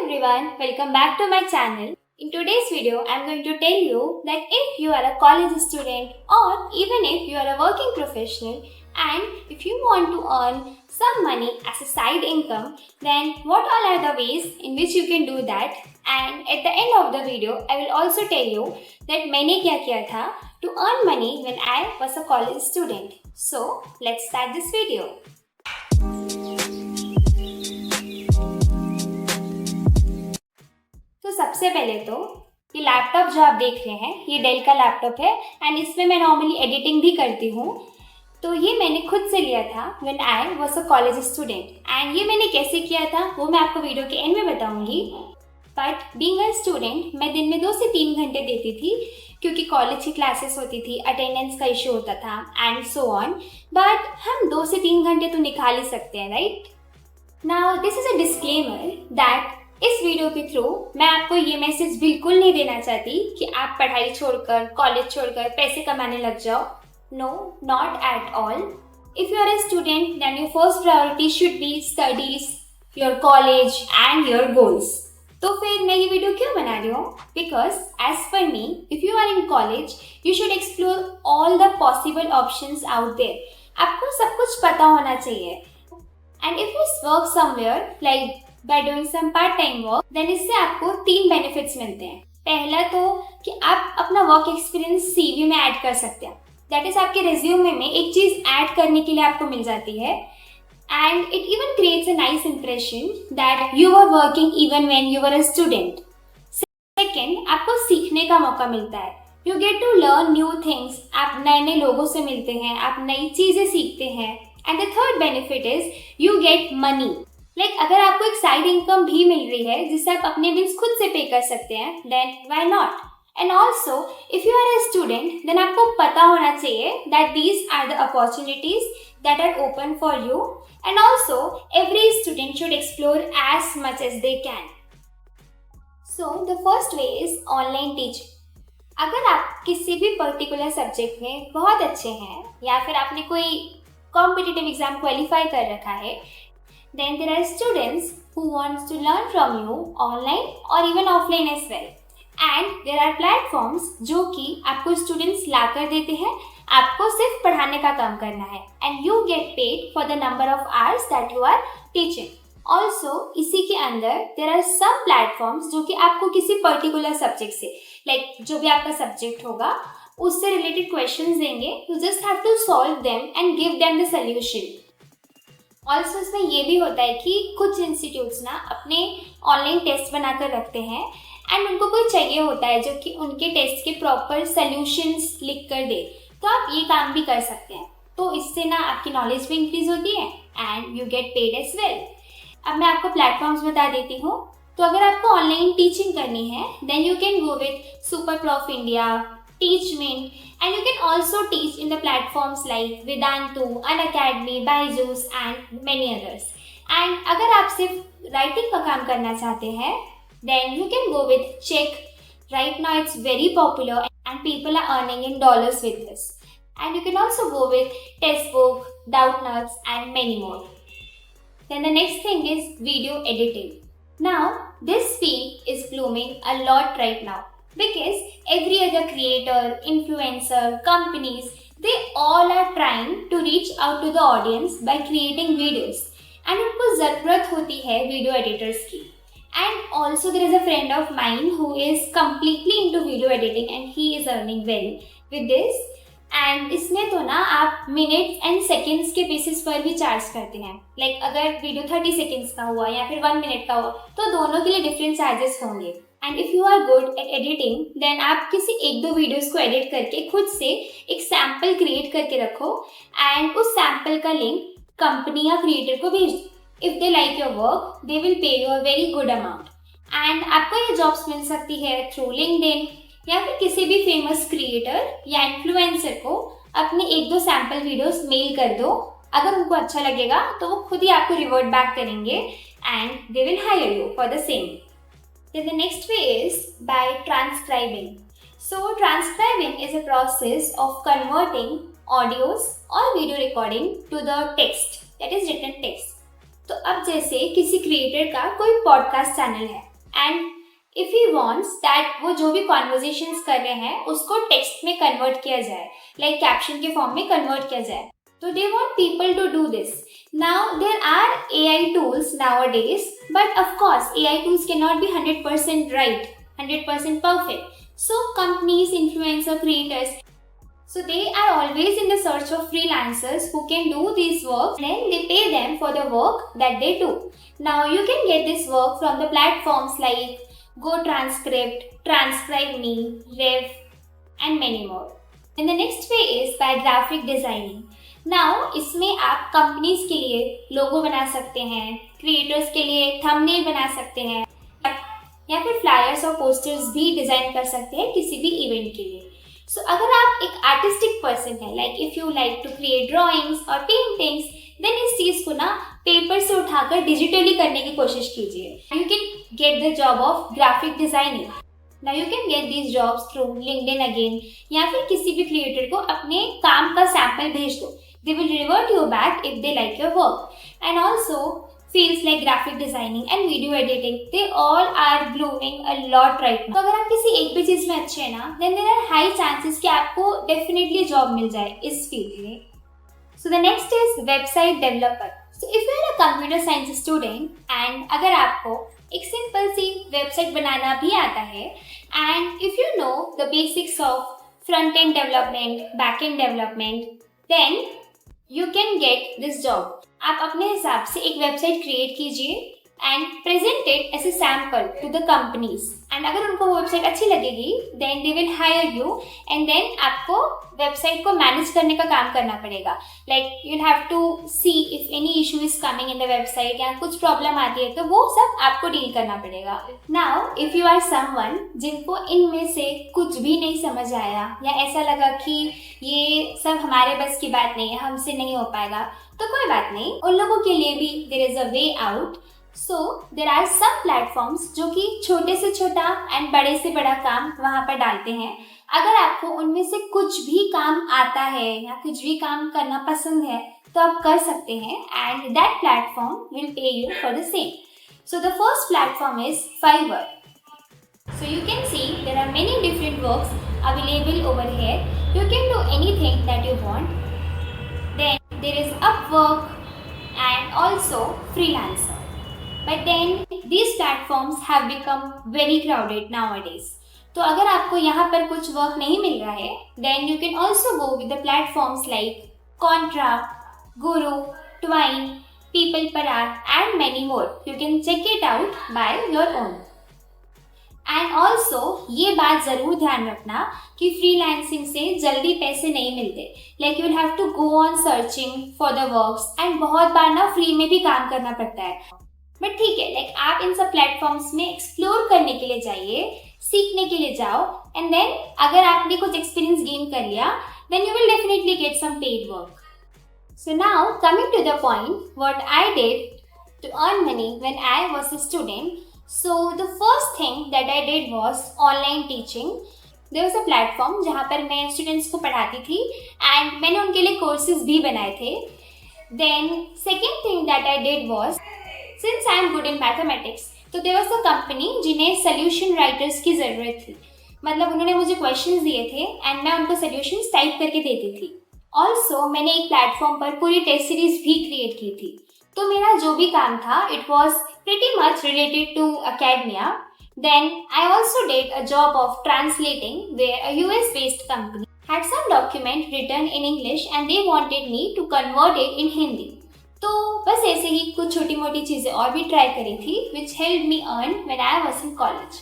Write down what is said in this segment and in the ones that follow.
everyone, welcome back to my channel. In today's video, I am going to tell you that if you are a college student or even if you are a working professional and if you want to earn some money as a side income, then what all are the ways in which you can do that, and at the end of the video, I will also tell you that मैंने क्या किया था to earn money when I was a college student. So, let's start this video. तो सबसे पहले तो ये laptop जो आप देख रहे हैं ये डेल का लैपटॉप है एंड इसमें मैं नॉर्मली एडिटिंग भी करती हूँ. तो ये मैंने खुद से लिया था when I was a college student and ये मैंने कैसे किया था वो मैं आपको वीडियो के एंड में बताऊंगी. बट बीइंग अ स्टूडेंट मैं दिन में 2 से 3 घंटे देती थी क्योंकि कॉलेज की क्लासेस होती थी, अटेंडेंस का इशू होता था एंड सो ऑन. बट हम 2 से 3 घंटे तो निकाल ही सकते हैं, right? Now this is a disclaimer that इस वीडियो के थ्रू मैं आपको ये मैसेज बिल्कुल नहीं देना चाहती कि आप पढ़ाई छोड़कर, कॉलेज छोड़कर पैसे कमाने लग जाओ. No, not at all. If you are a student then your first priority should be studies, your college and your goals. तो फिर मैं ये वीडियो क्यों बना रही हूँ? Because as per me, if you are in college you should explore all the possible options out there. आपको सब कुछ पता होना चाहिए. And if you work somewhere like by doing some part time work, then इससे आपको 3 benefits मिलते हैं. पहला तो कि आप अपना वर्क एक्सपीरियंस सीवी में ऐड कर सकते हैं. दैट इज आपके रेज्यूमे में एक चीज ऐड करने के लिए आपको मिल जाती है and it even creates a nice impression that you are working even when you are a student. Second, आपको सीखने का मौका मिलता है. You get to learn new things. आप नए नए लोगों से मिलते हैं, आप नई चीजें सीखते हैं. And the third benefit is you get money. अगर आपको एक साइड इनकम भी मिल रही है जिससे आप अपने बिल्स खुद से पे कर सकते हैं, then why not. And also if you are a student then आपको पता होना चाहिए that these are the opportunities that are open for you and also every student should explore as much as they can. So the first way is online teaching. अगर आप किसी भी particular subject में बहुत अच्छे हैं या फिर आपने कोई कॉम्पिटिटिव एग्जाम क्वालिफाई कर रखा है, then there are students who wants to learn from you online or even offline as well. And there are platforms जो कि आपको students ला कर देते हैं. आपको सिर्फ पढ़ाने का काम करना है and you get paid for the number of hours that you are teaching. Also इसी के अंदर there are some platforms जो कि आपको किसी particular subject से जो भी आपका subject होगा उससे related questions देंगे. You just have to solve them and give them the solution. Also इसमें ये भी होता है कि कुछ इंस्टीट्यूट्स ना अपने ऑनलाइन टेस्ट बनाकर रखते हैं एंड उनको कोई चाहिए होता है जो कि उनके टेस्ट के प्रॉपर सॉल्यूशंस लिख कर दे. तो आप ये काम भी कर सकते हैं. तो इससे ना आपकी नॉलेज भी इंक्रीज होती है and you get paid as well. अब मैं आपको प्लेटफॉर्म्स बता देती हूँ. तो अगर आपको ऑनलाइन टीचिंग करनी है then you can go with Superprof India, Teachmeet, and you can also teach in the platforms like Vedantu, Unacademy, Byju's and many others. And अगर आप सिर्फ राइटिंग का काम करना चाहते हैं then you can go with Check. Right now it's very popular and people are earning in dollars with this. And you can also go with Textbook, Doubtnuts and many more. Then the next thing is video editing. Now this field is blooming a lot right now. Because every other creator, influencer, companies, they all are trying to reach out to the audience by creating videos. And उनको ज़रूरत होती है video editors की. And also there is a friend of mine who is completely into video editing and he is earning well with this. And इसमें तो ना आप minutes and seconds के बेसिस पर भी चार्ज करते हैं. अगर वीडियो 30 सेकेंड्स का हुआ या फिर 1 मिनट का हुआ तो दोनों के लिए डिफरेंट चार्जेस होंगे. And if you are good at editing then आप किसी 1-2 वीडियोस को एडिट करके खुद से एक सैम्पल क्रिएट करके रखो एंड उस सैम्पल का लिंक कंपनी या क्रिएटर को भेज दो. If they like your work they will pay you a very good amount. And आपको ये जॉब्स मिल सकती है थ्रू लिंक्डइन या फिर किसी भी फेमस क्रिएटर या इन्फ्लुएंसर को अपने 1-2 सैम्पल वीडियोस मेल कर दो. अगर उनको अच्छा लगेगा तो वो खुद ही आपको रिवर्ट बैक करेंगे and they will hire you for the same. Then the next way is by transcribing. So transcribing is a process of converting audios or video recording to the text, that is written text. तो अब जैसे किसी creator का कोई podcast channel है and if he wants that वो जो भी कॉन्वर्जेशंस कर रहे हैं उसको टेक्स्ट में कन्वर्ट किया जाए, लाइक कैप्शन के फॉर्म में कन्वर्ट किया जाए. तो they want people to do this. Now there are AI tools nowadays, but of course AI tools cannot be 100% right, 100% perfect. So companies, influencer creators, so they are always in the search of freelancers who can do this work, and then they pay them for the work that they do. Now you can get this work from the platforms like GoTranscript, TranscribeMe, Rev, and many more. And the next way is by graphic designing. Now इसमें आप companies के लिए लोगो बना सकते हैं, creators के लिए thumbnail बना सकते हैं, या फिर फ्लायर्स और पोस्टर्स भी डिजाइन कर सकते हैं किसी भी इवेंट के लिए. सो अगर आप एक आर्टिस्टिक पर्सन है, like if you like to create drawings और पेंटिंग्स, देन इस चीज को ना पेपर से उठाकर डिजिटली करने की कोशिश कीजिए. You can get the job of graphic designing. Now you can get these jobs through LinkedIn again, या फिर किसी भी क्रिएटर को अपने काम का सैंपल भेज दो. They will revert you back if they like your work. And also fields like graphic designing and video editing, they all are blooming a lot right now. तो अगर आप किसी एक भी चीज में अच्छे हैं ना, then there are high chances कि आपको definitely job मिल जाए इस field में. So the next is website developer. So if you are a computer science student and अगर आपको एक सिंपल सी वेबसाइट बनाना भी आता है, and if you know the basics of front end development, back end development, then you can get this job. आप अपने हिसाब से एक वेबसाइट क्रिएट कीजिए and present it as a sample to the companies, and अगर उनको वो website अच्छी लगेगी then they will hire you, and then आपको वेबसाइट को मैनेज करने का काम करना पड़ेगा. Like you have to see if any issue is coming in the website, या कुछ प्रॉब्लम आती है तो वो सब आपको डील करना पड़ेगा. Now if you are someone जिनको इनमें से कुछ भी नहीं समझ आया, या ऐसा लगा कि ये सब हमारे बस की बात नहीं है, हमसे नहीं हो पाएगा, तो कोई बात नहीं, उन लोगों के लिए भी there is a way out. So there are some platforms जो कि छोटे से छोटा एंड बड़े से बड़ा काम वहाँ पर डालते हैं. अगर आपको उनमें से कुछ भी काम आता है या कुछ भी काम करना पसंद है तो आप कर सकते हैं, and that platform will pay you for the same. So the first platform is Fiverr. So you can see there are many different works available over here. You can do anything that you want. Then there is Upwork and also Freelancer. But then these platforms have become very crowded nowadays. तो अगर आपको यहाँ पर कुछ work नहीं मिल रहा है, then you can also go with the platforms like Contract, Guru, Twine, People Per Hour, and many more. You can check it out by your own. And also ये बात ज़रूर ध्यान रखना कि फ्रीलांसिंग से जल्दी पैसे नहीं मिलते. Like you have to go on searching for the works, and बहुत बार ना फ्री में भी काम करना पड़ता है. बट ठीक है, लाइक आप इन सब प्लेटफॉर्म्स में एक्सप्लोर करने के लिए जाइए, सीखने के लिए जाओ, एंड देन अगर आपने कुछ एक्सपीरियंस गेन कर लिया then you will definitely get some paid work. So now coming to the point what I did to earn money when I was a student. So the first thing that I did was online teaching. There was a platform जहाँ पर मैं students को पढ़ाती थी, and मैंने उनके लिए courses भी बनाए थे. Then second thing that I did was, since I am good in mathematics, तो there was a company जिन्हें solution writers की ज़रूरत थी. मतलब उन्होंने मुझे क्वेश्चंस दिए थे एंड मैं उनको सॉल्यूशंस टाइप करके देती थी. ऑल्सो मैंने एक प्लेटफॉर्म पर पूरी टेस्ट सीरीज भी क्रिएट की थी. तो मेरा जो भी काम था it was pretty much related to academia. Then I also did a job of translating where a US based company had some document written in English and they wanted me to convert it in Hindi. तो बस ऐसे ही कुछ छोटी मोटी चीज़ें और भी try करी थी which helped me earn when I was in college.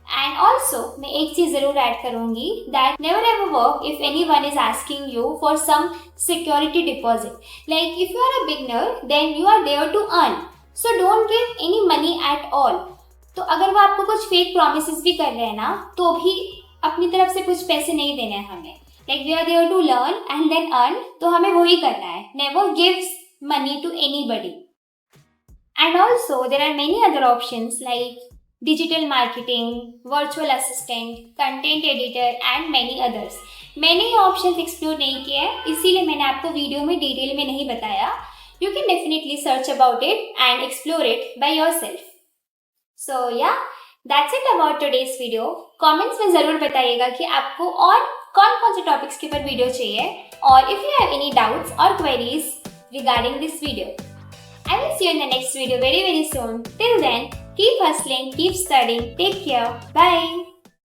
And also मैं एक चीज़ ज़रूर ऐड करूँगी that never ever work if anyone is asking you for some security deposit. Like if you are a beginner then you are there to earn. So don't give any money at all. तो अगर वो आपको कुछ fake promises भी कर रहे हैं ना, तो भी अपनी तरफ से कुछ पैसे नहीं देने हैं हमें. Like we are there to learn and then earn. तो हमें वही करना है. Never gives money to anybody. And also there are many other options like digital marketing, virtual assistant, content editor and many others. मैंने ये options explore नहीं किए हैं, इसीलिए मैंने आपको वीडियो में डिटेल में नहीं बताया. You can definitely search about it and explore it by yourself. So yeah, that's it about today's video. Comments में ज़रूर बताइएगा कि आपको और कौन कौन से टॉपिक्स के ऊपर वीडियो चाहिए, और if you have any doubts और queries regarding this video. I will see you in the next video very soon. Till then, keep hustling, keep studying, take care, bye.